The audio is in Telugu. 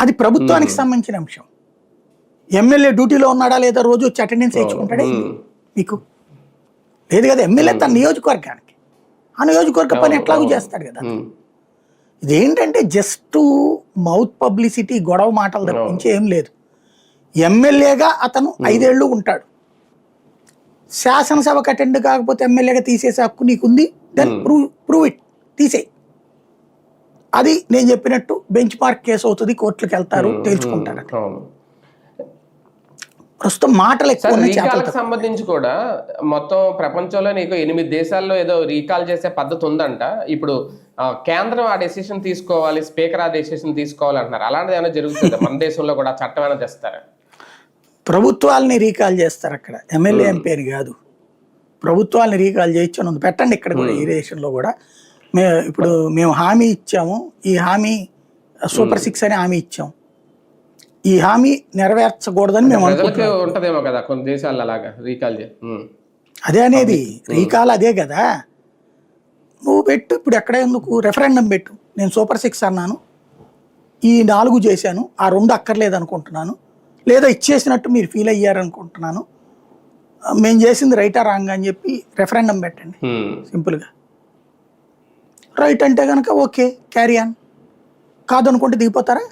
అది ప్రభుత్వానికి సంబంధించిన అంశం. ఎమ్మెల్యే డ్యూటీలో ఉన్నాడా లేదా రోజు వచ్చి అటెండెన్స్ ఇచ్చుకుంటాడే మీకు లేదు కదా. ఎమ్మెల్యే తన నియోజకవర్గానికి ఆ నియోజకవర్గ పని ఎట్లాగూ చేస్తాడు కదా. ఇదేంటంటే జస్ట్ మౌత్ పబ్లిసిటీ, గొడవ మాటలు తప్పించి ఏం లేదు. ఎమ్మెల్యేగా అతను 5 ఏళ్ళు ఉంటాడు. శాసనసభకు అటెండ్ కాకపోతే ఎమ్మెల్యేగా తీసేసే హక్కు నీకుంది. దెన్ ప్రూవ్ ఇట్, తీసేయి. అది నేను చెప్పినట్టు బెంచ్ మార్క్ కేసు అవుతుంది, కోర్టులకు వెళ్తారు, తేల్చుకుంటారు. ప్రస్తుతం మాటలు ఎక్కువ. రీకాల్కి సంబంధించి కూడా మొత్తం ప్రపంచంలో నీకు 8 దేశాల్లో ఏదో రీకాల్ చేసే పద్ధతి ఉందంట. ఇప్పుడు కేంద్రం ఆ డెసిషన్ తీసుకోవాలి, స్పీకర్ ఆ డెసిషన్ తీసుకోవాలి అంటున్నారు. అలాంటిది ఏమైనా జరుగుతుంది మన దేశంలో కూడా? చట్టం ఏమైనా తెస్తారా? ప్రభుత్వాలని రీకాల్ చేస్తారు అక్కడ, ఎమ్మెల్యే ఎంపీ అని కాదు. ప్రభుత్వాలని రీకాల్ చేయొచ్చు అని పెట్టండి ఇక్కడ కూడా. ఈ దేశంలో కూడా ఇప్పుడు మేము హామీ ఇచ్చాము, ఈ హామీ సూపర్ 6 అని హామీ ఇచ్చాము, ఈ హామీ నెరవేర్చకూడదని మేము ఉంటదేమో కదా కొన్ని దేశాల్లో అలాగా రీకాల్. అదే అనేది రీకాల్ అదే కదా. నువ్వు పెట్టు, ఇప్పుడు ఎక్కడ ఎందుకు రెఫరెండం పెట్టు. నేను సూపర్ 6 అన్నాను, ఈ 4 చేశాను, ఆ 2 అక్కర్లేదు అనుకుంటున్నాను, లేదా ఇచ్చేసినట్టు మీరు ఫీల్ అయ్యారనుకుంటున్నాను, మేము చేసింది రైటా రాంగ్ అని చెప్పి రెఫరెండం పెట్టండి సింపుల్గా. రైట్ అంటే కనుక ఓకే, క్యారీ ఆన్. కాదనుకుంటే దిగిపోతారా?